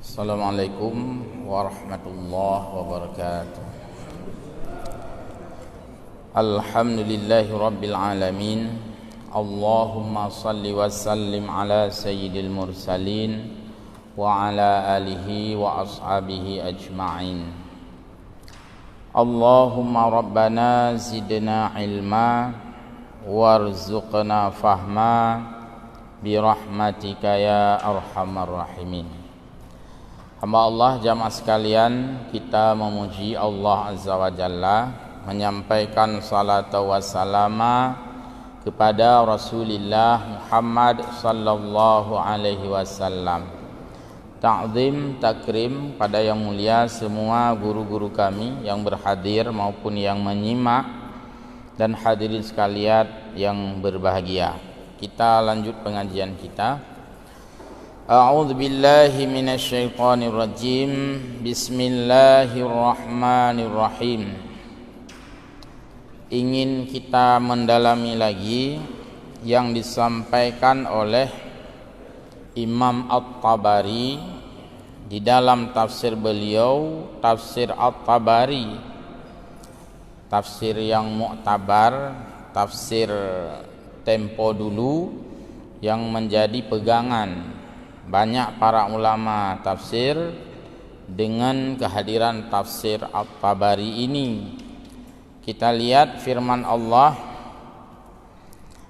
Assalamualaikum warahmatullahi wabarakatuh. Alhamdulillahi rabbil alamin. Allahumma salli wa sallim ala sayyidil mursalin wa ala alihi wa ashabihi ajma'in. Allahumma rabbana zidna ilma warzuqna fahma birahmatika ya arhamar rahimin. Hamba Allah jamaah sekalian, kita memuji Allah Azza wa Jalla, menyampaikan salat wa salama kepada Rasulullah Muhammad sallallahu alaihi wasallam. Ta'zim takrim pada yang mulia semua guru-guru kami yang berhadir maupun yang menyimak, dan hadirin sekalian yang berbahagia. Kita lanjut pengajian kita. A'udzu billahi minasyaitonir rajim. Bismillahirrahmanirrahim. Ingin kita mendalami lagi yang disampaikan oleh Imam At-Tabari di dalam tafsir beliau, tafsir At-Tabari, tafsir yang mu'tabar, tafsir tempo dulu yang menjadi pegangan banyak para ulama tafsir dengan kehadiran tafsir At-Tabari ini. Kita lihat firman Allah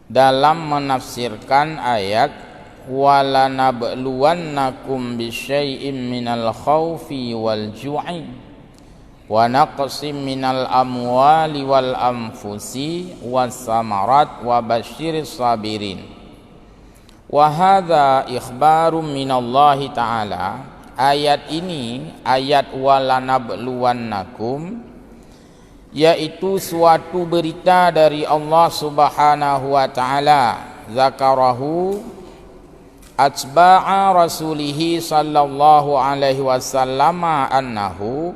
dalam menafsirkan ayat walanabluwannakum bisyai'im minal khaufi wal ju'i wa naqsim minal amwali wal anfusi was samarat wa basyiris sabirin. Wa hadza ikhbarum minallahi ta'ala. Ayat ini, ayat walanabluwannakum, yaitu suatu berita dari Allah Subhanahu wa ta'ala. Zakarahu atba'a rasulihi sallallahu alaihi wasallam annahu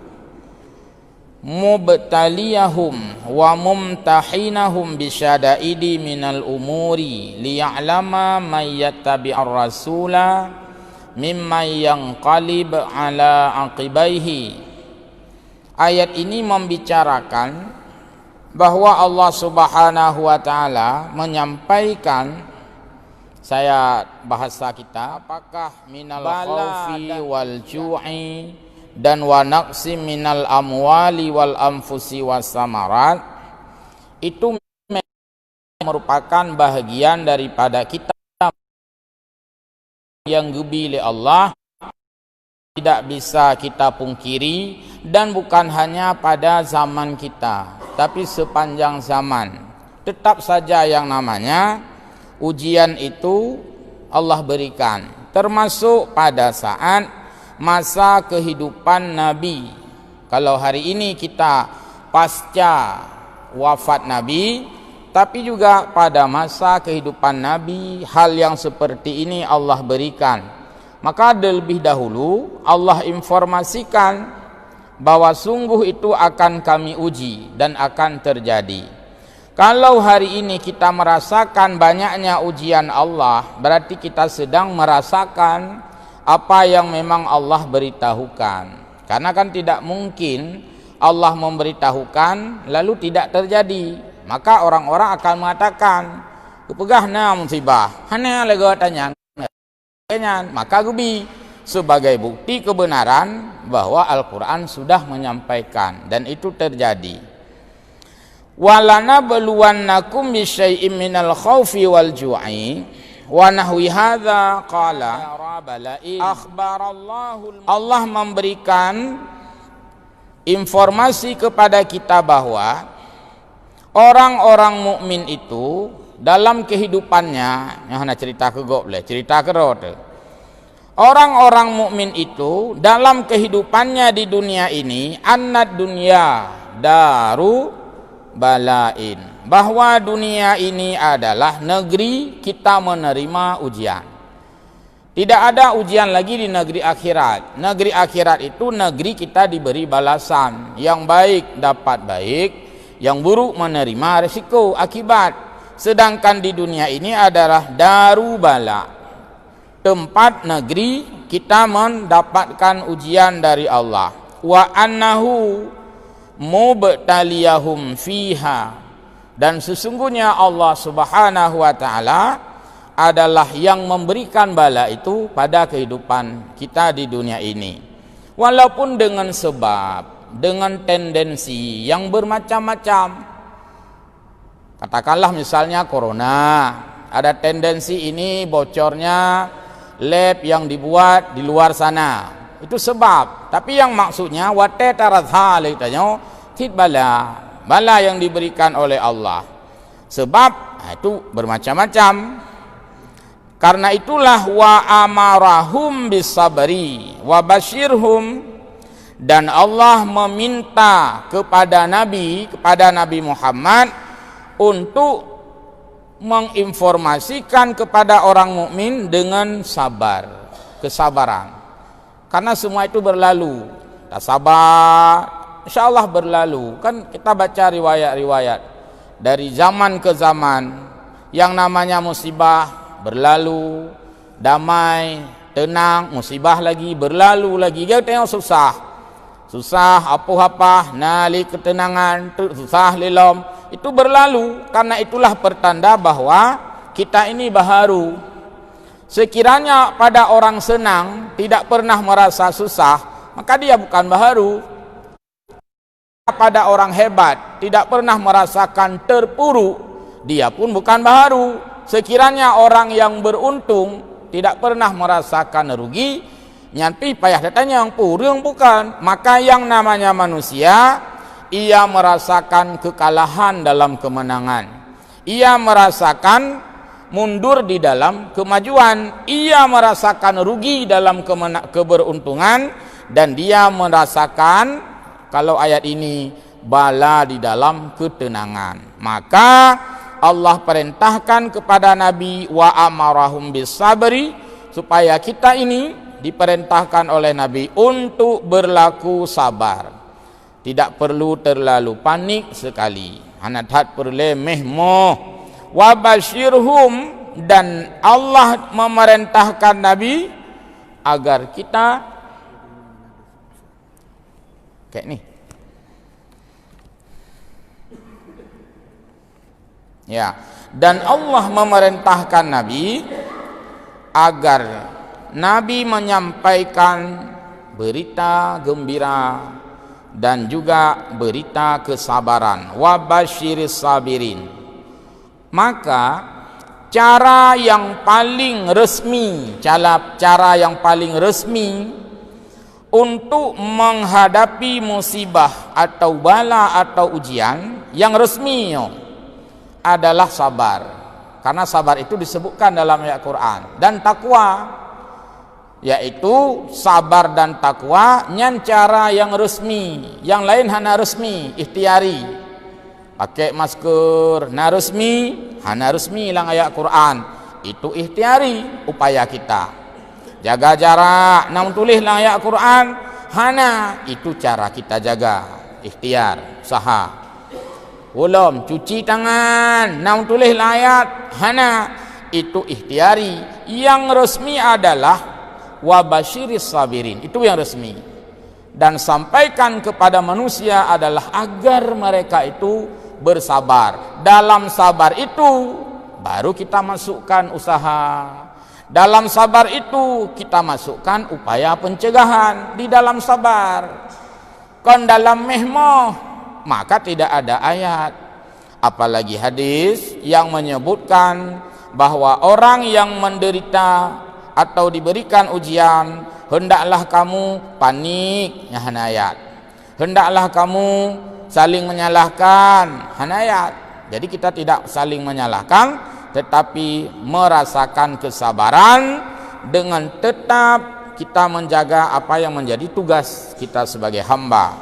mubtaliyahum wa mumtahinahum bisyada'idi minal umuri liya'lama may yattabi'ar rasula mimman yanqalib ala aqibaihi. Ayat ini membicarakan bahwa Allah Subhanahu wa ta'ala menyampaikan, saya bahasa kita, apakah minal khaufi wal ju'i dan wa naqsim minal amwali wal anfusi was samarat, itu merupakan bahagian daripada kita yang diberi Allah, tidak bisa kita pungkiri, dan bukan hanya pada zaman kita tapi sepanjang zaman tetap saja yang namanya ujian itu Allah berikan, termasuk pada saat masa kehidupan Nabi. Kalau hari ini kita pasca wafat Nabi, tapi juga pada masa kehidupan Nabi hal yang seperti ini Allah berikan. Maka lebih dahulu Allah informasikan bahwa sungguh itu akan kami uji dan akan terjadi. Kalau hari ini kita merasakan banyaknya ujian Allah, berarti kita sedang merasakan apa yang memang Allah beritahukan. Karena kan tidak mungkin Allah memberitahukan lalu tidak terjadi. Maka orang-orang akan mengatakan, "Kepegahna musibah, hanya lego tanya." Maka gubi sebagai bukti kebenaran bahwa Al-Qur'an sudah menyampaikan, dan itu terjadi. Walanabluwannakum bisyai'im minal khaufi wal ju'i wa nahwi hadza qala Allah memberikan informasi kepada kita bahwa orang-orang mukmin itu dalam kehidupannya, yang cerita ke goble, cerita ke rote. Orang-orang mukmin itu dalam kehidupannya di dunia ini, annad dunya daru balain, bahwa dunia ini adalah negeri kita menerima ujian. Tidak ada ujian lagi di negeri akhirat. Negeri akhirat itu negeri kita diberi balasan. Yang baik dapat baik, yang buruk menerima resiko akibat. Sedangkan di dunia ini adalah darubala, tempat negeri kita mendapatkan ujian dari Allah. Wa annahu mubtaliyahum fiha, dan sesungguhnya Allah Subhanahu wa taala adalah yang memberikan bala itu pada kehidupan kita di dunia ini, walaupun dengan sebab, dengan tendensi yang bermacam-macam. Katakanlah misalnya corona, ada tendensi ini bocornya lab yang dibuat di luar sana, itu sebab. Tapi yang maksudnya wate taradha leitanya bala yang diberikan oleh Allah, sebab itu bermacam-macam. Karena itulah wa amarahum bisabri wa basyirhum, dan Allah meminta kepada Nabi Muhammad untuk menginformasikan kepada orang mukmin dengan sabar, kesabaran. Karena semua itu berlalu. Tak sabar, insyaallah berlalu. Kan kita baca riwayat-riwayat dari zaman ke zaman, yang namanya musibah berlalu, damai, tenang, musibah lagi, berlalu lagi. Kita tengok susah apa-apa, nali ketenangan, susah lelom, itu berlalu. Karena itulah pertanda bahwa kita ini baharu. Sekiranya pada orang senang tidak pernah merasa susah, maka dia bukan baharu. Pada orang hebat tidak pernah merasakan terpuruk, dia pun bukan baharu. Sekiranya orang yang beruntung tidak pernah merasakan rugi, nyampi payah datanya yang purung, bukan. Maka yang namanya manusia, ia merasakan kekalahan dalam kemenangan, ia merasakan mundur di dalam kemajuan, ia merasakan rugi dalam keberuntungan, dan dia merasakan, kalau ayat ini, bala di dalam ketenangan. Maka Allah perintahkan kepada Nabi wa amarahum bisabri, supaya kita ini diperintahkan oleh Nabi untuk berlaku sabar. Tidak perlu terlalu panik sekali. Hanat perlu mehmoh. Wa basyirhum, dan Allah memerintahkan Nabi agar kita kayak ni. Ya, dan Allah memerintahkan Nabi agar Nabi menyampaikan berita gembira dan juga berita kesabaran. Wa basyiris sabirin. Maka cara yang paling resmi, cara yang paling resmi untuk menghadapi musibah atau bala atau ujian yang resmi adalah sabar. Karena sabar itu disebutkan dalam ayat Quran. Dan takwa, yaitu sabar dan takwa nyan cara yang resmi. Yang lain hana resmi, ikhtiari. Pakai masker na resmi, hana resmi lang ayat Quran. Itu ikhtiari, upaya kita. Jaga jarak, nam tulis lang ayat Quran, hana, itu cara kita jaga, ikhtiar, usaha. Belum cuci tangan, nam tulis ayat, hana, itu ikhtiari. Yang resmi adalah wa basyiris sabirin, itu yang resmi. Dan sampaikan kepada manusia adalah agar mereka itu bersabar. Dalam sabar itu baru kita masukkan usaha. Dalam sabar itu kita masukkan upaya pencegahan di dalam sabar. Kon dalam mehmoh, maka tidak ada ayat, apalagi hadis yang menyebutkan bahwa orang yang menderita atau diberikan ujian, hendaklah kamu panik, ya hanayat. Hendaklah kamu saling menyalahkan, hanayat. Jadi kita tidak saling menyalahkan, tetapi merasakan kesabaran dengan tetap kita menjaga apa yang menjadi tugas kita sebagai hamba.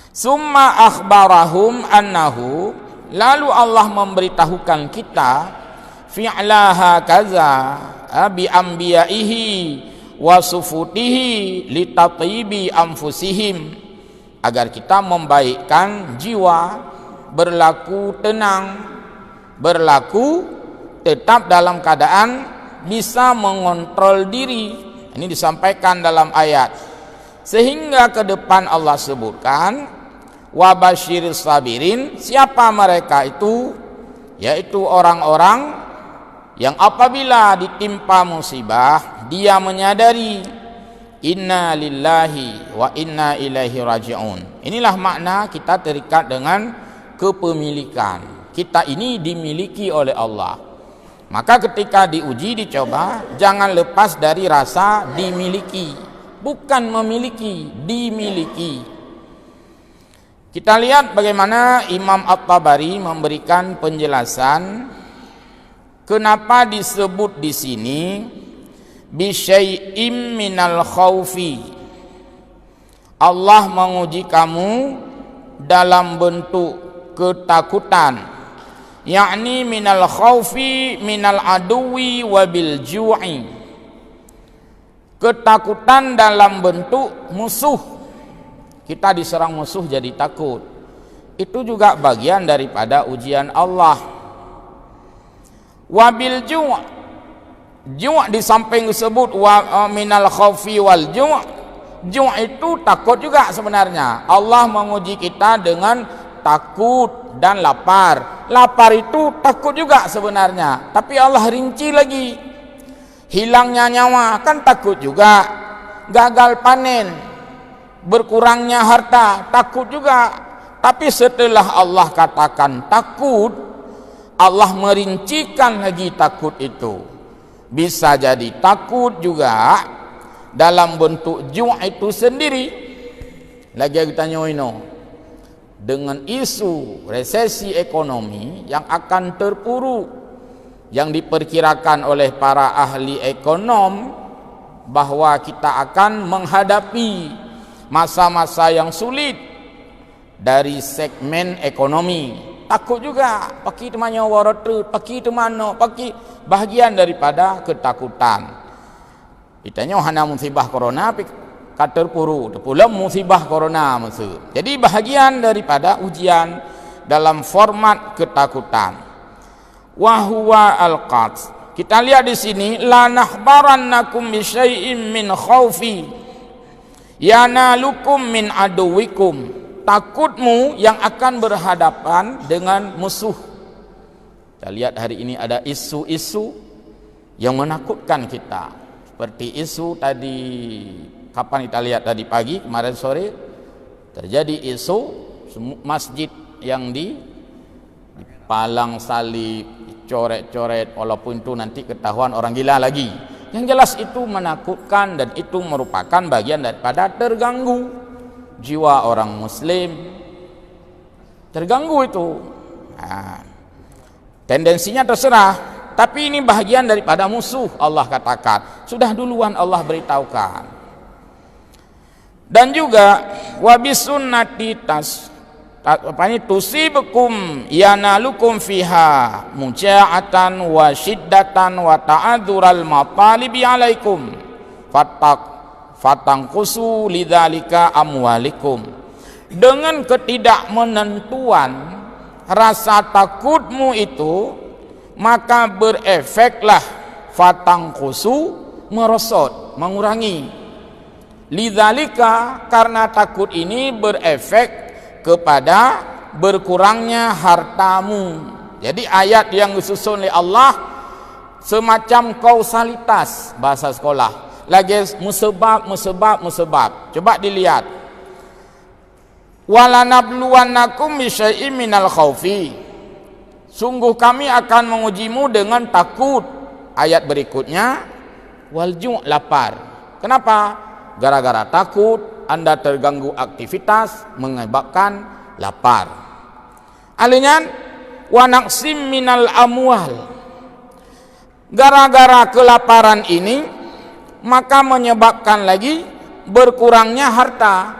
Summa akhbarahum annahu, lalu Allah memberitahukan kita fi'laha kaza bi anbiya'ihi wa sufutihi litatibi anfusihim, agar kita membaikkan jiwa, berlaku tenang, berlaku tetap dalam keadaan bisa mengontrol diri, Ini disampaikan dalam ayat. Sehingga ke depan Allah sebutkan wabasyiris sabirin, siapa mereka itu? Yaitu orang-orang yang apabila ditimpa musibah dia menyadari inna lillahi wa inna ilaihi raji'un. Inilah makna kita terikat dengan kepemilikan. Kita ini dimiliki oleh Allah. Maka ketika diuji, dicoba, jangan lepas dari rasa dimiliki. Bukan memiliki, dimiliki. Kita lihat bagaimana Imam At-Tabari memberikan penjelasan kenapa disebut di sini bisyai'im minal khaufi. Allah menguji kamu dalam bentuk ketakutan, yakni minal khaufi minal aduwi wabil ju'i. Ketakutan dalam bentuk musuh. Kita diserang musuh jadi takut. Itu juga bagian daripada ujian Allah. Wabil ju'. Ju' di samping disebut minal khaufi wal ju'. Ju' itu takut juga sebenarnya. Allah menguji kita dengan takut dan lapar. Lapar itu takut juga sebenarnya, tapi Allah rinci lagi. Hilangnya nyawa kan takut juga. Gagal panen, berkurangnya harta, takut juga. Tapi setelah Allah katakan takut, Allah merincikan lagi takut itu. Bisa jadi takut juga dalam bentuk ju' itu sendiri. Lagi kita nyoino dengan isu resesi ekonomi yang akan terpuruk, yang diperkirakan oleh para ahli ekonom bahwa kita akan menghadapi masa-masa yang sulit dari segmen ekonomi. Takut juga, paki temannya waratu, paki temano, paki bahagian daripada ketakutan. Ditanya hana musibah corona, terpuruk pula musibah corona maksud. Jadi bahagian daripada ujian dalam format ketakutan. Wa huwa al-qats. Kita lihat di sini la nahbarannakum bi syai'in min khaufi yanalukum min aduwikum. Takutmu yang akan berhadapan dengan musuh. Kita lihat hari ini ada isu-isu yang menakutkan kita. Seperti isu tadi, kapan kita lihat tadi pagi, kemarin sore terjadi isu masjid yang dipalang salib, dicoret-coret, walaupun itu nanti ketahuan orang gila lagi. Yang jelas itu menakutkan dan itu merupakan bagian daripada terganggu jiwa orang muslim. Terganggu itu. Nah, tendensinya terserah, tapi ini bahagian daripada musuh. Allah katakan, sudah duluan Allah beritahukan. Dan juga wabisunnati tusibukum yanalukum fiha muja'atan wa syiddatan wa ta'adzural matalibi alaikum fatangkusu lidzalika amwalikum. Dengan ketidakmenentuan rasa takutmu itu, maka berefeklah fatangkusu, merosot, mengurangi. Lidzalika, karena takut ini berefek kepada berkurangnya hartamu. Jadi ayat yang disusun oleh Allah semacam kausalitas bahasa sekolah. Lagi musabab. Coba dilihat. Walanabluwannakum bisyai'im minal khaufi. Sungguh kami akan mengujimu dengan takut. Ayat berikutnya walju', lapar. Kenapa? Gara-gara takut Anda terganggu aktivitas menyebabkan lapar. Alinyan wa naqsim minal amwal. Gara-gara kelaparan ini maka menyebabkan lagi berkurangnya harta.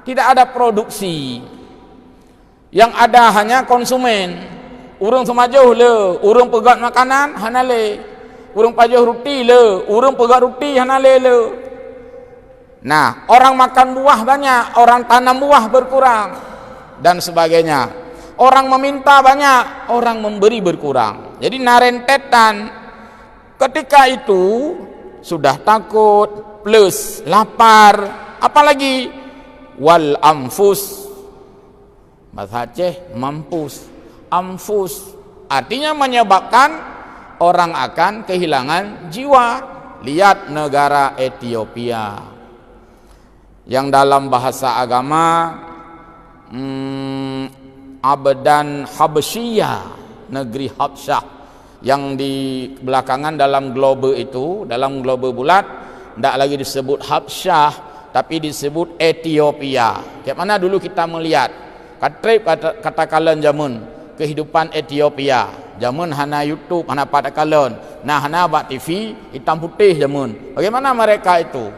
Tidak ada produksi. Yang ada hanya konsumen. Urang semajuh le, urang pegat makanan hanale. Urang pajuh roti le, urang pegat roti hanale le. Nah, orang makan buah banyak, orang tanam buah berkurang dan sebagainya. Orang meminta banyak, orang memberi berkurang. Jadi narentetan. Ketika itu sudah takut plus lapar, apalagi wal anfus, bahasa Aceh mampus, anfus artinya menyebabkan orang akan kehilangan jiwa. Lihat negara Ethiopia yang dalam bahasa agama Abdan Habsyiyah, negeri Habsyah, yang di belakangan dalam globe itu, dalam globe bulat tidak lagi disebut Habsyah tapi disebut Ethiopia. Kayak mana dulu kita melihat kata kalian zaman kehidupan Ethiopia, zaman hana YouTube, hana pada kalian, nah hana bak TV hitam putih zaman. Bagaimana mereka itu?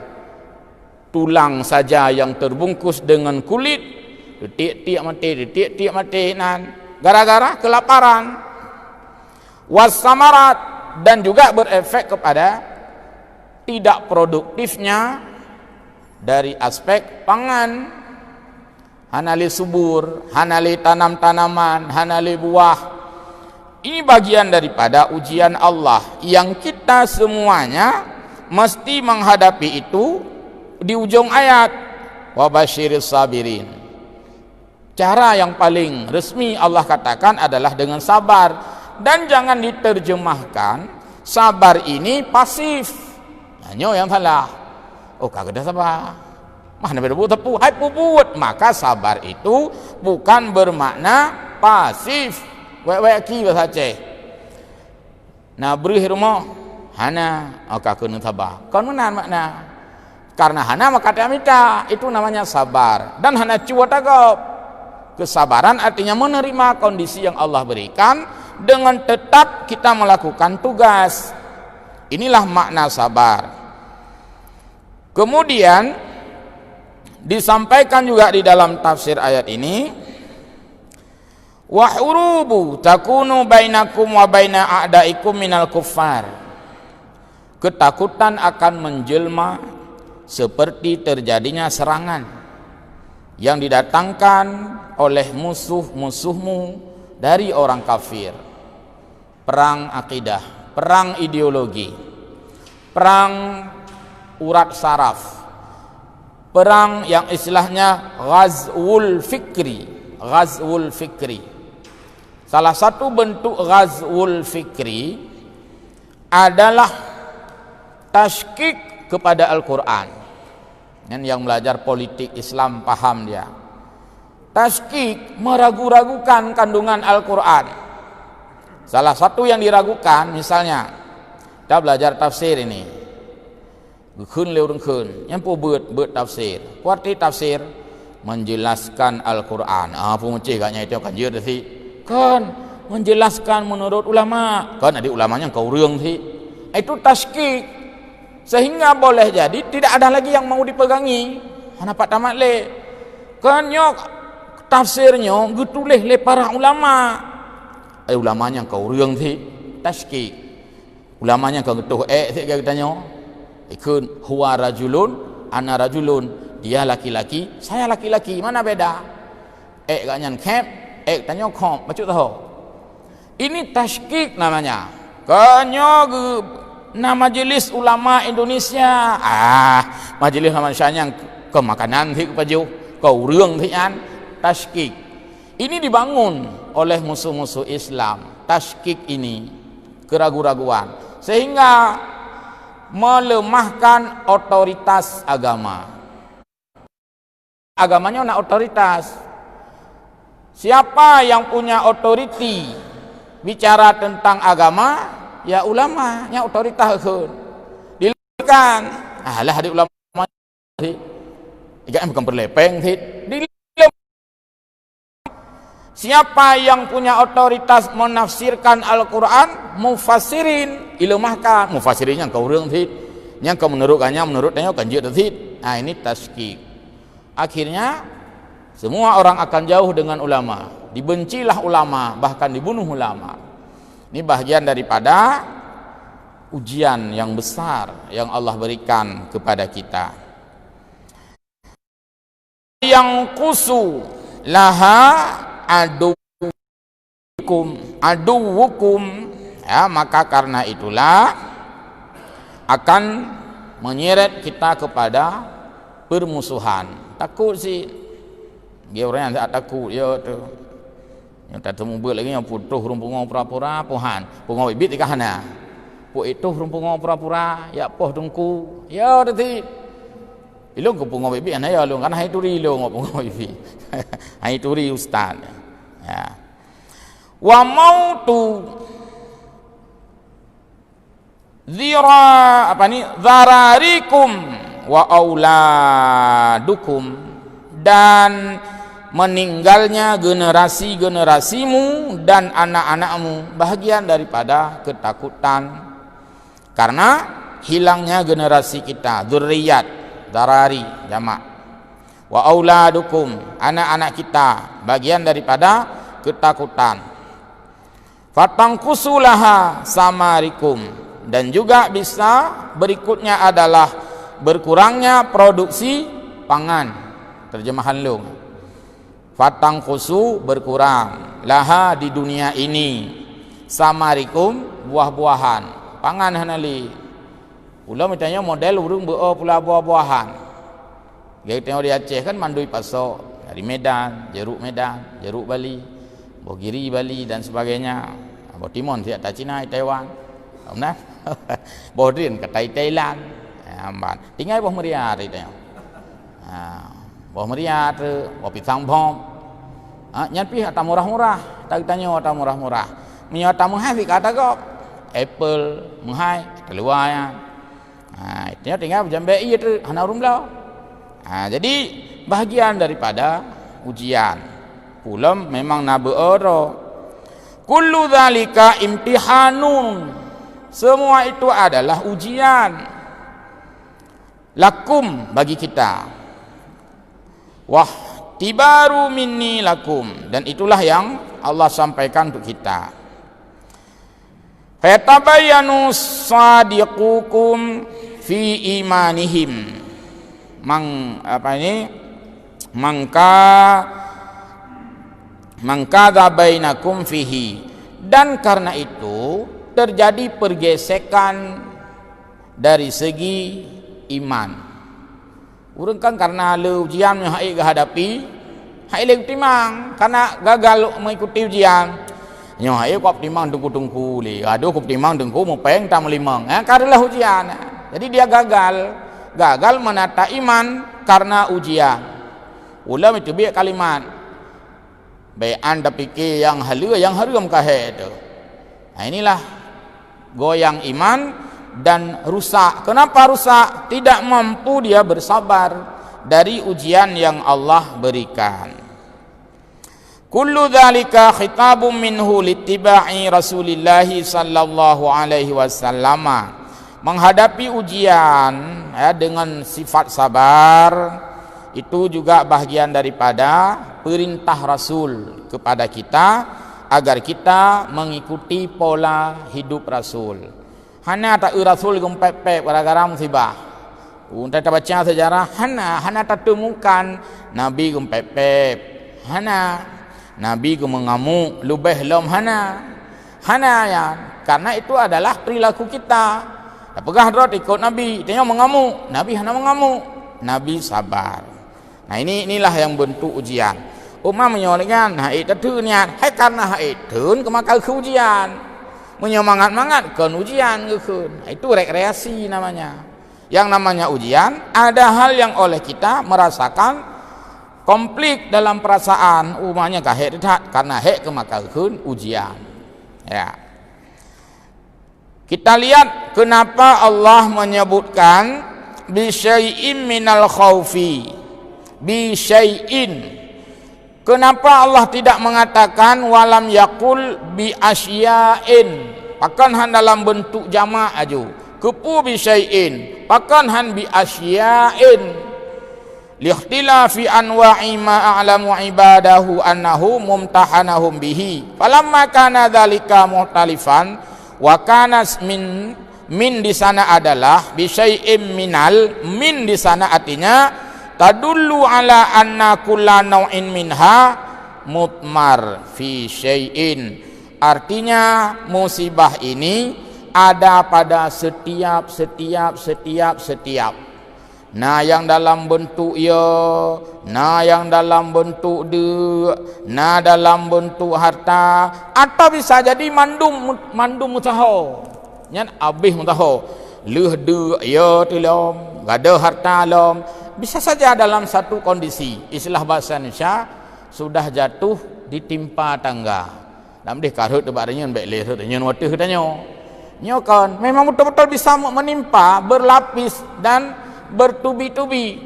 Tulang saja yang terbungkus dengan kulit, detik-detik mati nan, gara-gara kelaparan. Wasamarat, dan juga berefek kepada tidak produktifnya dari aspek pangan. Hanali subur, hanali tanam-tanaman, hanali buah. Ini bagian daripada ujian Allah yang kita semuanya mesti menghadapi itu di ujung ayat. Wa basyiris sabirin. Cara yang paling resmi Allah katakan adalah dengan sabar, dan jangan diterjemahkan sabar ini pasif. Hanya yang salah. Oh kagak ada sabar. Mana beda tepu, hai puput. Maka sabar itu bukan bermakna pasif. Wek-weki bahasa Aceh. Nah beri rumah hana, oka kena sabar. Kan mana makna? Karena hana maka minta, itu namanya sabar. Dan hana cuat agak. Kesabaran artinya menerima kondisi yang Allah berikan dengan tetap kita melakukan tugas. Inilah makna sabar. Kemudian disampaikan juga di dalam tafsir ayat ini, wa hurubu takunu bainakum wa baina a'daikum minal kuffar. Ketakutan akan menjelma seperti terjadinya serangan yang didatangkan oleh musuh-musuhmu dari orang kafir. Perang akidah, perang ideologi, perang urat saraf, perang yang istilahnya ghazwul fikri. Salah satu bentuk ghazwul fikri adalah tashkik kepada Al-Quran. Yang belajar politik Islam paham dia. Tashkik, meragu-ragukan kandungan Al-Quran. Salah satu yang diragukan, misalnya kita belajar tafsir ini, khun leu khun yang pu beut tafsir. Kuarti tafsir menjelaskan Al-Quran. Pu mecih gaknya itu kan jeut sih. Kan menjelaskan menurut ulama. Kan ada ulamanya kau reung sih. Itu tashkik. Sehingga boleh jadi tidak ada lagi yang mau dipegangi. Mana pak tamat le. Kan nyok tafsirnya ditulis le para ulama. Ulamanya kau reung sih. Tashkik. Ulamanya kau getuh sih katanya. Ikun huwa rajulun ana rajulun, dia laki-laki saya laki-laki, mana beda? Gak kep tanya kom macam tahu. Ini tashkik namanya. Kanyo nama majelis ulama Indonesia, majelis ulama Indonesia yang ke makanan thi paju kau reung thi an tashkik. Ini dibangun oleh musuh-musuh Islam. Tashkik ini keraguan-raguan sehingga melemahkan otoritas agama. Agamanya nak otoritas. Siapa yang punya otoriti bicara tentang agama? Ya ulama, yang otoritas ke. Dilakukan. Lah di ulama Ikan bukan berlepeng sih. Siapa yang punya otoritas menafsirkan Al-Quran? Mufassirin, ilemahkan. Mufassirin yang kau reung sih, yang kau menurutkannya kan jeut sih. Nah ini tashkik. Akhirnya semua orang akan jauh dengan ulama, dibencilah ulama, bahkan dibunuh ulama. Ini bagian daripada ujian yang besar yang Allah berikan kepada kita. Yang kusu laha aduwukum, ya, maka karena itulah akan menyeret kita kepada permusuhan. Takut sih. Dia orang yang tak takut ya tu. Yang tak temu ber lagi yang putuh rumpung pura-pura pohan. Pungau bibit ikah hana. Pu itu rumpung pura-pura ya poh dengku. Ya tadi. Ilung ke pungau bibit ana ya lung kan hai turi ilung pungau bibit. Hai turi ustaz. Ya. Wa mautu zira apa ni zararikum wa auladukum, dan meninggalnya generasi-generasimu dan anak-anakmu, bahagian daripada ketakutan karena hilangnya generasi kita, dzurriyyat, zarari jamak, wa auladukum, anak-anak kita, bagian daripada ketakutan. Fatangkusulaha samarikum, dan juga bisa berikutnya adalah berkurangnya produksi pangan. Terjemahan lung. Fatangkusu, berkurang, laha di dunia ini, samarikum, buah-buahan, pangan hanali. Ulah mitanya model urung beo pula buah-buahan. Dia tengok di Aceh kan mandui pasok dari Medan, jeruk Bali, Bogiri Bali dan sebagainya. Bau Timon siap tak Cina, Taiwan. Nah, Bodrin katai Thailand. Amban. Tinggal bawah meriah itu. Bawah meriah tu, bawah pisang bom. Nyapi atau murah-murah. Tak tanya atau murah-murah. Menyata menghai kata kau. Apple menghai keluar ya. Itu tinggal berjambai itu hana rumlah. Jadi bahagian daripada ujian. Pulam memang nabe oro. Kullu dzalika imtihanun. Semua itu adalah ujian. Lakum, bagi kita. Wah tibaru minni lakum, dan itulah yang Allah sampaikan untuk kita. Fatabayyanu sadiqukum fi imanihim. Mangkadza bainakum fihi, dan karena itu terjadi pergesekan dari segi iman. Urang kan karena le ujian yang hai hadapi, hai le timang karena gagal mengikuti ujian. Nyo hai kop timang dengku-dengku le. Aduh kop timang dengku mau peng tam limang. Karena ujian. Jadi dia gagal menata iman karena ujian. Ulam itu biak kalimat. Baik anda fikir yang harum kahe itu. Inilah goyang iman dan rusak. Kenapa rusak? Tidak mampu dia bersabar dari ujian yang Allah berikan. Kullu dzalika khitabun minhu littiba'i Rasulillah sallallahu alaihi wasallam. Menghadapi ujian ya, dengan sifat sabar itu juga bahagian daripada perintah Rasul kepada kita agar kita mengikuti pola hidup Rasul. Hana tak Rasul gempep-pep gara-gara musibah. Untuk kita baca sejarah, hana tak temukan Nabi gempep-pep. Hana Nabi mengamuk, lubeh lom hana ya, karena itu adalah perilaku kita. Pegah rot ikut Nabi, tengok mengamuk, Nabi hana mengamuk, Nabi sabar. Nah inilah yang bentuk ujian. Umar menyoalkan, hai tertu niat, hai karena hai tun kemakal ke ujian, menyemangat-mangat ke ujian ke. Itu rekreasi namanya. Yang namanya ujian, ada hal yang oleh kita merasakan konflik dalam perasaan. Umumnya kahek tidak, karena hek kemakal ke ujian. Ya. Kita lihat kenapa Allah menyebutkan bi syai'in minal khaufi. Bi syai'in. Kenapa Allah tidak mengatakan walam yakul bi asya'in? Pakan han dalam bentuk jamak aju. Kepu bi syai'in. Pakan han bi asya'in. Liikhtilafi anwa'i ma a'lamu ibadahu annahu mumtahanahum bihi. Falamma kana dzalika muhtalifan wa kana min di sana adalah bi syai'in minal, min di sana artinya tadullu ala anna kulla naw'in minha mutmar fi syai'in. Artinya musibah ini ada pada setiap. Nah yang dalam bentuk ya, nah yang dalam bentuk de, nah dalam bentuk harta, atau bisa jadi mandum mutaho. Nyan abih mutaho. Leh de ya tilom, gada harta lom. Bisa saja dalam satu kondisi. Istilah bahasa Indonesia sudah jatuh ditimpa tangga. Nam deh karut debat nyan baik leh nyan watih katanya. Nyo kan memang betul-betul bisa menimpa berlapis dan bertubi-tubi.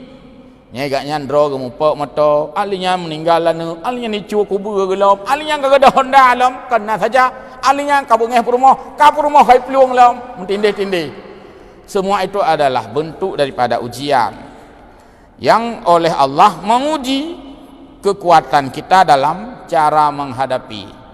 Nyai gak nyandro gemupok moto, alinya meninggalan, alinya nicu kubur gelom, alinya gak ada Honda alam, kena saja, alinya kabungeh purmoh kai peluang lam, mentindih-tindih. Semua itu adalah bentuk daripada ujian yang oleh Allah menguji kekuatan kita dalam cara menghadapi.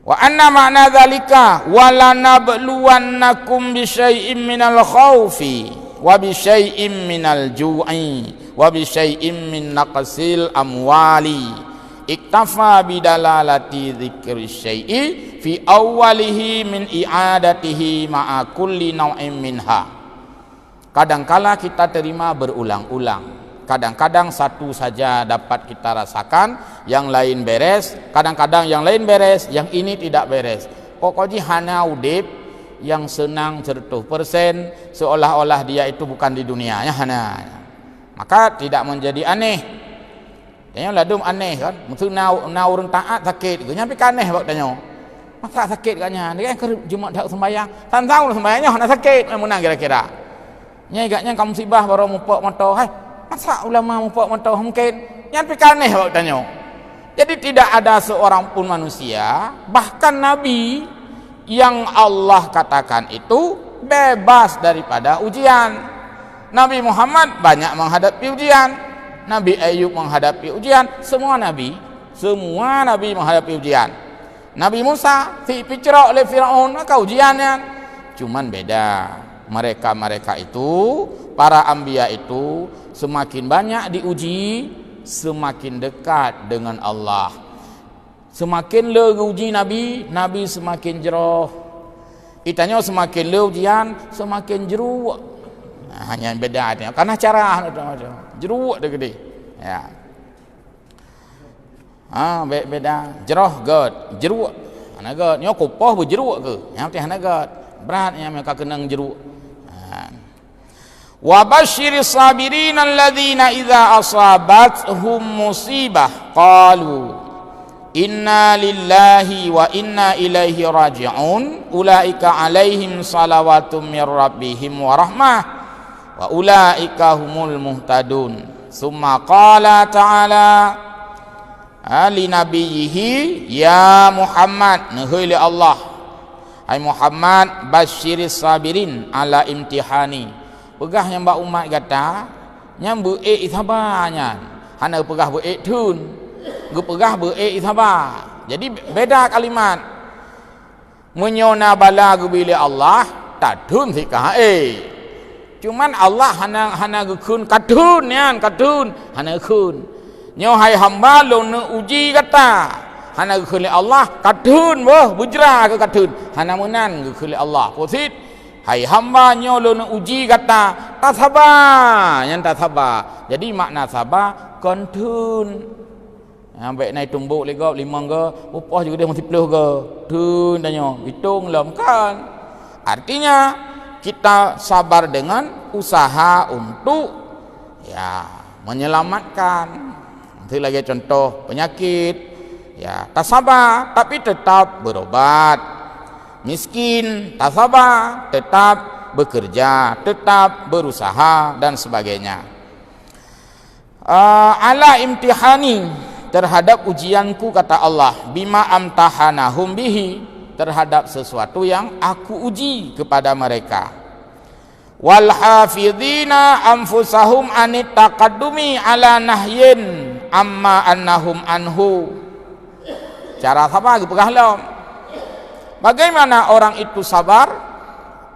Wa anna ma'na dzalika wala nabluwannakum bi syai'in minal khaufi wa bi syai'in minal ju'i wa bi syai'in min naqsil amwali iktafa bidalalati dzikri syai'i fi awwalihi min i'adatihi ma'a kulli naw'in minha. Kadangkala kita terima berulang-ulang. Kadang-kadang satu saja dapat kita rasakan, yang lain beres. Kadang-kadang yang lain beres, yang ini tidak beres. Pokoknya hana udip yang senang 100%, seolah-olah dia itu bukan di dunianya hana. Maka tidak menjadi aneh. Tanya ladum aneh kan, mesti na urang taat sakit, nyampe aneh bak tanya. Masa sakit katnya, dia kan Jumat dak sembahyang, tan tahu sembahyangnya hana sakit, menang kira-kira. Nyai gaknya kamu musibah baru mupok moto, hai masa ulama mupok moto mungkin nyampe aneh bak tanya. Jadi tidak ada seorang pun manusia, bahkan Nabi yang Allah katakan itu bebas daripada ujian. Nabi Muhammad banyak menghadapi ujian, Nabi Ayub menghadapi ujian, semua nabi menghadapi ujian. Nabi Musa dipicrok oleh Firaun, maka ujiannya. Cuman beda, mereka itu, para anbiya itu semakin banyak diuji, semakin dekat dengan Allah. Semakin le uji Nabi semakin jeroh. Itanya semakin le ujian, semakin jeruak. Hanya beda artinya, karena cara jeruak dia gede. Ya. Beda. Jeroh god, jeruak. Ana god, nyo kupoh berjeruak ke? Yang teh ana god. Beratnya mereka kena jeruk. Wa basyiris sabirin alladzina idza asabathum musibah qalu inna lillahi wa inna ilaihi raji'un ulaika alaihim salawatum mir rabbihim wa rahmah wa ulaika humul muhtadun. Summa qala ta'ala ali nabiyhi ya Muhammad nahili Allah, hai Muhammad basyiris sabirin ala imtihani. Pegah yang mbak umat kata nyambu isabanya hana pegah tun gu pegah isabah. Jadi beda kalimat menyona bala gu bila Allah tadun sikah cuman Allah hana gu kun katun hana kun nyo hai hamba lo uji kata hana gu kun Allah katun bujra ke katun hana menan gu kun Allah posit. Hai hamba nyolo uji kata tak sabar, yang tak sabar. Jadi makna sabar kontun. Ambek naik tumbuk legap 5 ke, upah juga dia mesti 10 ke. Tun tanya, hitung lam kan. Artinya kita sabar dengan usaha untuk menyelamatkan. Nanti lagi contoh penyakit. Ya, tak sabar tapi tetap berobat. Miskin, tak sabar, tetap bekerja, tetap berusaha dan sebagainya. Ala imtihani, terhadap ujianku kata Allah, bima amtahanahum bihi, terhadap sesuatu yang aku uji kepada mereka. Wal hafidhina anfusahum anit taqaddumi ala nahyin amma annahum anhu. Cara sabar pegahlah. Bagaimana orang itu sabar?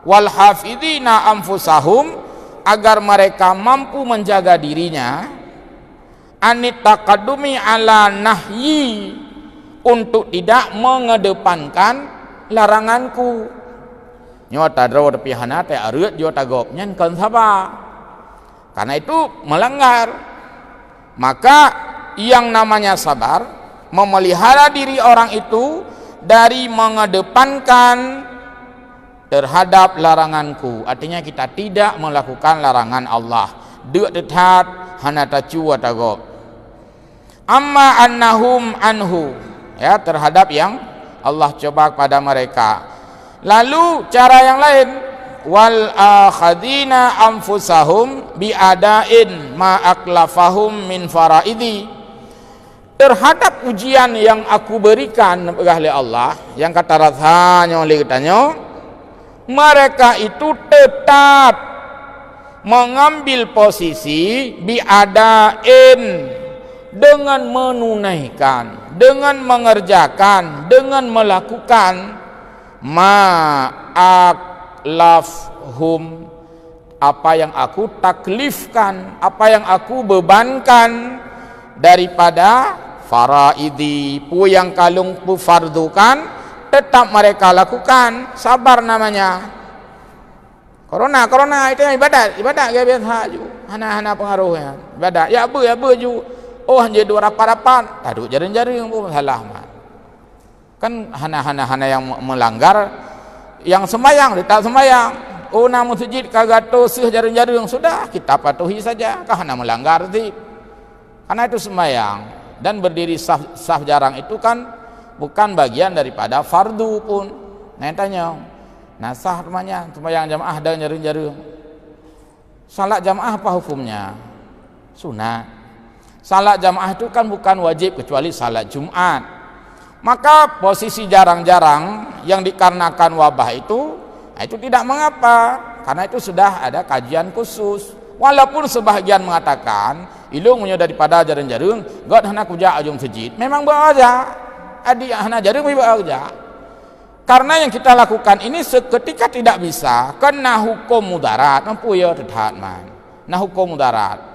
Wal hafidhina anfusahum, agar mereka mampu menjaga dirinya anit taqaddumi ala nahyi, untuk tidak mengedepankan laranganku. Nyo tadro tapi hana te arut jo tagop nyen kan sabar. Karena itu melanggar. Maka yang namanya sabar memelihara diri orang itu dari mengedepankan terhadap laranganku. Artinya kita tidak melakukan larangan Allah. Dek detat hana tacu tagop. Amma annahum anhu, ya, terhadap yang Allah coba kepada mereka. Lalu cara yang lain, wal akhadina anfusahum biadain ma aklafahum min faraidi. Terhadap ujian yang aku berikan oleh Allah, yang kata rasanya oleh katanya, mereka itu tetap mengambil posisi biadain, dengan menunaikan, dengan mengerjakan, dengan melakukan ma'aklafhum, apa yang aku taklifkan, apa yang aku bebankan daripada faraidi, pu yang kalung pu fardukan tetap mereka lakukan. Sabar namanya. Corona itu yang ibadat gaya biasa ju. Hana pengaruhnya. Ibadat ya apa ju. Oh hanya dua rapat-rapat, taduk jaring-jaring pun salah mah. Kan hana yang melanggar, yang sembahyang tak sembahyang. Oh namun masjid kagak tosih jaring-jaring, sudah kita patuhi saja. Kah hana melanggar sih? Karena itu sembahyang dan berdiri saf jarang itu kan bukan bagian daripada fardu pun. Nah tanya, nah sah namanya sembahyang jamaah dan jaring-jaring. Salat jamaah apa hukumnya? Sunat. Salat jamaah itu kan bukan wajib kecuali salat Jumat. Maka posisi jarang-jarang yang dikarenakan wabah itu tidak mengapa, karena itu sudah ada kajian khusus. Walaupun sebahagian mengatakan ilmunya daripada jaring-jaring, god hana kuja ajung masjid. Memang baca adik hana jaring baca. Karena yang kita lakukan ini seketika tidak bisa, kena hukum mudarat, mampu ya tetap man. Nah hukum mudarat.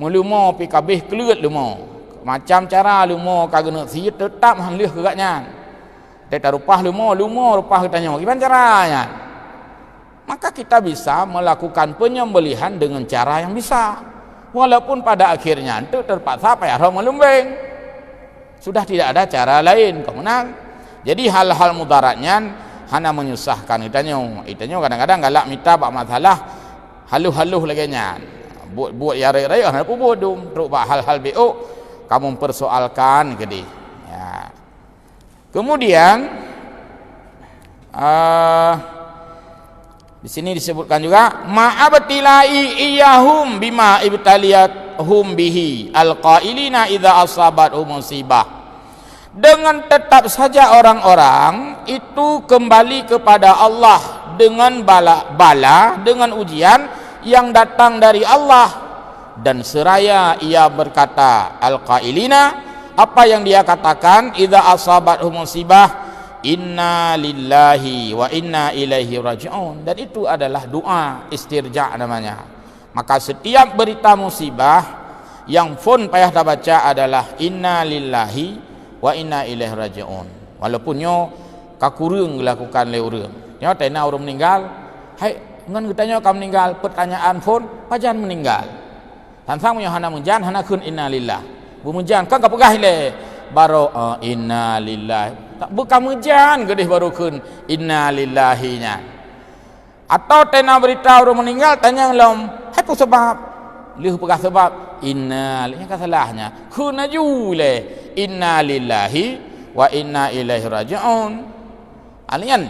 Melumo pi kabeh kelut lumo. Macam cara lumo kagena si tetap hanlih kegatnya. Teta rupah lumo rupah katanya. Gimana caranya? Maka kita bisa melakukan penyembelihan dengan cara yang bisa. Walaupun pada akhirnya itu terpaksa payah melumbeng. Sudah tidak ada cara lain. Kemenang. Jadi hal-hal mudaratnya hanya menyusahkan itanya kadang-kadang galak minta bak masalah haluh-haluh lagi nya. Buat ya raya hana pu bodum teruk bak hal-hal BO kamu persoalkan gede. Ya. Kemudian di sini disebutkan juga ma'abtilai iyahum bima ibtaliyatuhum bihi alqailina idza asabathum musibah. Dengan tetap saja orang-orang itu kembali kepada Allah dengan bala dengan ujian yang datang dari Allah, dan seraya ia berkata al-qailina, apa yang dia katakan, idza asabathum musibah inna lillahi wa inna ilaihi raji'un, dan itu adalah doa istirja namanya. Maka setiap berita musibah yang pun payah dah baca adalah inna lillahi wa inna ilaihi raji'un. Walaupun nyo kakurung lakukan le urang. Nyo tena orang meninggal, hai ngan katanya kamu meninggal, pertanyaan pun pajan meninggal. Tantang punya hana munjan hana kun inna lillah. Bu munjan kan kapegah le baro inna lillah. Tak bukan munjan gedeh baru kun inna lillahinya. Atau tena berita orang meninggal tanya lom, hai pu sebab? Lih pegah sebab inna lillahi kan salahnya. Kun aju le inna lillahi wa inna ilaihi raji'un. Alian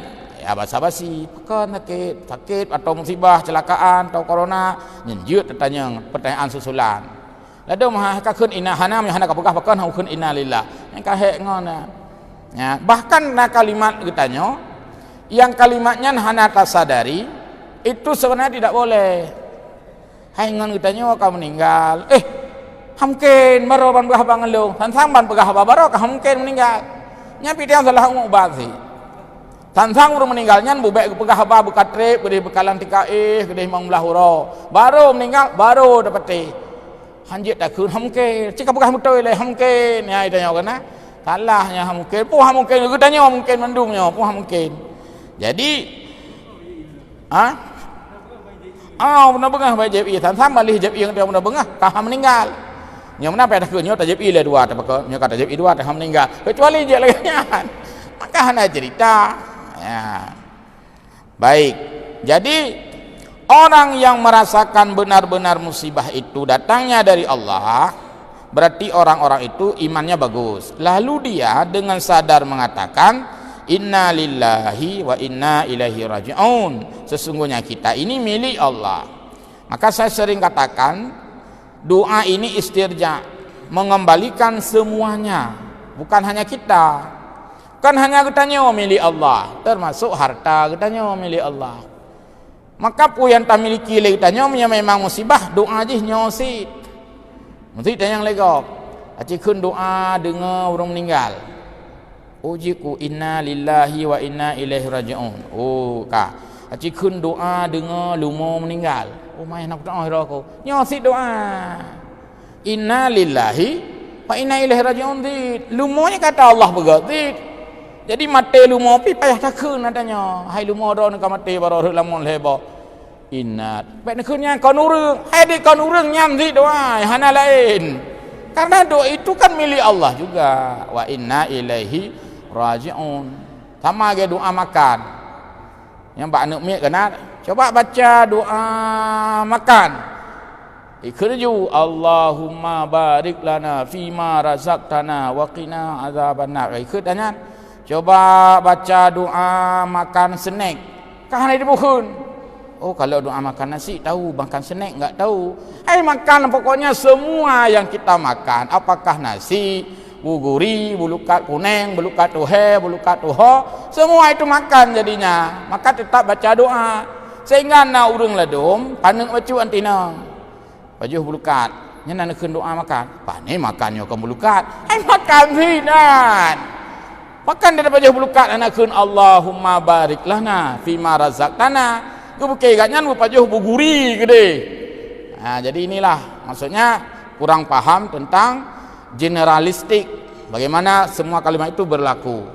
ya basa-basi pekan sakit atau musibah celakaan atau corona nyenjut tanya pertanyaan susulan lalu mah ka keun inna hana hana kapegah pekan keun inna lillah yang kahe ngona ya. Bahkan na kalimat ditanya yang kalimatnya hana tasadari itu sebenarnya tidak boleh. Hai ngon ditanya kamu meninggal hamken baro ban pegah bangelung sansang ban pegah baro ka hamken meninggal nyapi dia salah ngubasi tansang urang meninggalnya bubek pegah haba bukatre gede bekalan tikaih gede mamlahuro baru meninggal baru dapat hanjit tak kun hamke cika pegah mutoi le hamke ya itanya kana Salahnya mungkin, puh mungkin gedanya mungkin mendumnya, puh mungkin. Jadi benar bengah baik JPI sama lih JPI yang dia benar bengah kah meninggal. Yang mana pada kenyot JPI le dua tapi nya kata JPI dua dah meninggal. Kecuali je lagi nyan. Maka hanya cerita. Ya. Baik. Jadi orang yang merasakan benar-benar musibah itu datangnya dari Allah, berarti orang-orang itu imannya bagus. Lalu dia dengan sadar mengatakan, inna lillahi wa inna ilaihi raji'un. Sesungguhnya kita ini milik Allah. Maka saya sering katakan, doa ini istirja, mengembalikan semuanya, bukan hanya kita. Bukan hanya katanya milik Allah, termasuk harta katanya milik Allah. Maka pu yang tak miliki katanya memang musibah, doa aja nyosit. Mesti yang legok. Aci kun doa dengar orang meninggal. Ujiku inna lillahi wa inna ilaihi raji'un. Oh ka. Aci kun doa dengar lumo meninggal. Oh mai nak doa aku. Nyosit doa. Inna lillahi wa inna ilaihi raji'un. Lumonya kata Allah begitu. Jadi mati lumo pi payah takun adanya. Hai lumo ro nak mati baro lamun lebo. Inna. Baik naknya kon urang. Hai dik kon urang nyam zi doa hana lain. Karena doa itu kan milik Allah juga. Wa inna ilaihi raji'un. Sama ge doa makan. Yang bak anak mi kena coba baca doa makan. Ikhruju Allahumma barik lana fima razaqtana wa qina azabannar. Ikut tanya. Coba baca doa makan snack. Kan ada bukan? Oh kalau doa makan nasi tahu, makan snack enggak tahu. Makan pokoknya semua yang kita makan, apakah nasi, buguri, bulukat kuning, bulukat tuhe, bulukat tuho, semua itu makan jadinya. Maka tetap baca doa. Sehingga na urang ladum, paneng bacu antina. Baju bulukat, nya nak doa makan. Pane makannya ke bulukat. Makan hinan. Makan dia baca bulukat anak kun Allahumma barik lana fima razaqtana. Kebukai gatnya nu pajuh buguri gede. Nah, jadi inilah maksudnya kurang paham tentang generalistik. Bagaimana semua kalimat itu berlaku.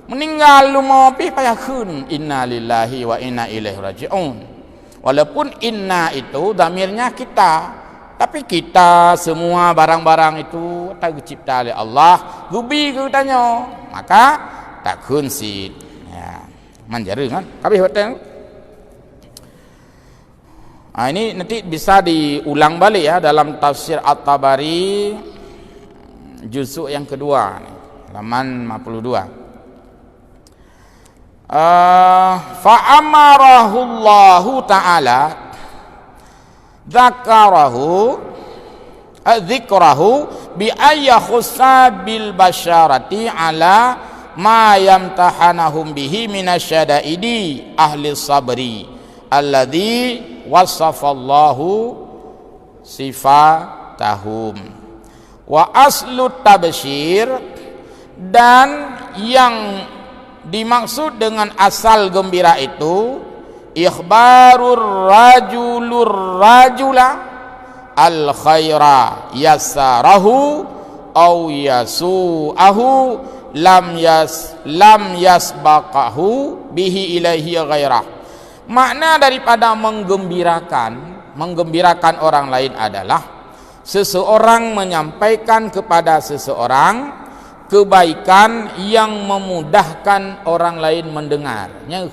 Meninggal lu mau pi payahkeun inna lillahi wa inna ilaihi raji'un. Walaupun inna itu dhamirnya kita, tapi kita semua barang-barang itu tak dicipta oleh Allah. Gubi ke tanya. Maka takun sid. Ya, manjara kan? Kabeh hotel. Ini nanti bisa diulang balik ya dalam tafsir At-Tabari juzuk yang kedua, halaman 52. Fa'amarahu Allahu ta'ala dzikrahu bi ayyakhussa bil basyarati ala ma yamtahanahum bihi minasyadaidi ahli sabri alladzi wasafallahu sifatahum wa aslu tabsyir, dan yang dimaksud dengan asal gembira itu ikhbarur rajula al khaira yasarahu au yasu'ahu lam yasbaqahu bihi ilaihi ghairah. Makna daripada menggembirakan orang lain adalah seseorang menyampaikan kepada seseorang kebaikan yang memudahkan orang lain mendengar. Yang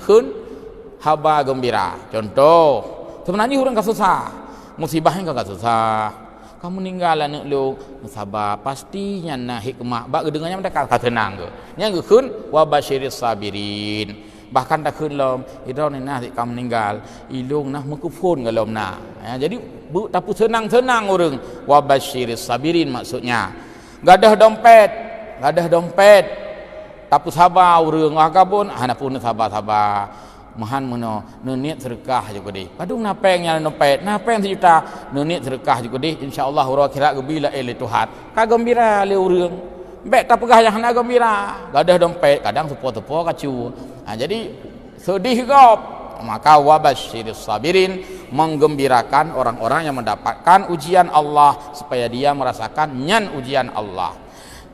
haba gembira. Contoh, sebenarnya orang tak susah, musibahnya tak susah. Kamu meninggal anak lu, sabar, pastinya nah hikmah. Bak dengannya mereka kata tenang ke. Yang wa basyiris sabirin. Bahkan tak kelom idau ni nah kamu meninggal ilung nah mengkufun galom nah ya, jadi tapi senang-senang orang wa basyiris sabirin maksudnya gadah dompet tapi sabar orang agabun hanapun sabar mahan meno niat sedekah juga deh padung napengnya dompet napeng sejuta niat sedekah juga deh insyaallah ura kira gebila Tuhan kagembira le urang bek tak pegah yang nak gembira gadah dompet kadang tepo-tepo kacu. Nah, jadi sedih gop. Maka wabasyiris sabirin, menggembirakan orang-orang yang mendapatkan ujian Allah supaya dia merasakan nyan ujian Allah.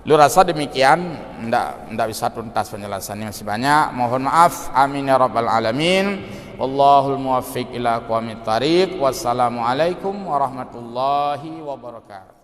Lu rasa demikian, ndak bisa tuntas penjelasannya, masih banyak. Mohon maaf. Amin ya rabbal alamin. Wallahul muwaffiq ila aqwamit thariq. Wassalamualaikum warahmatullahi wabarakatuh.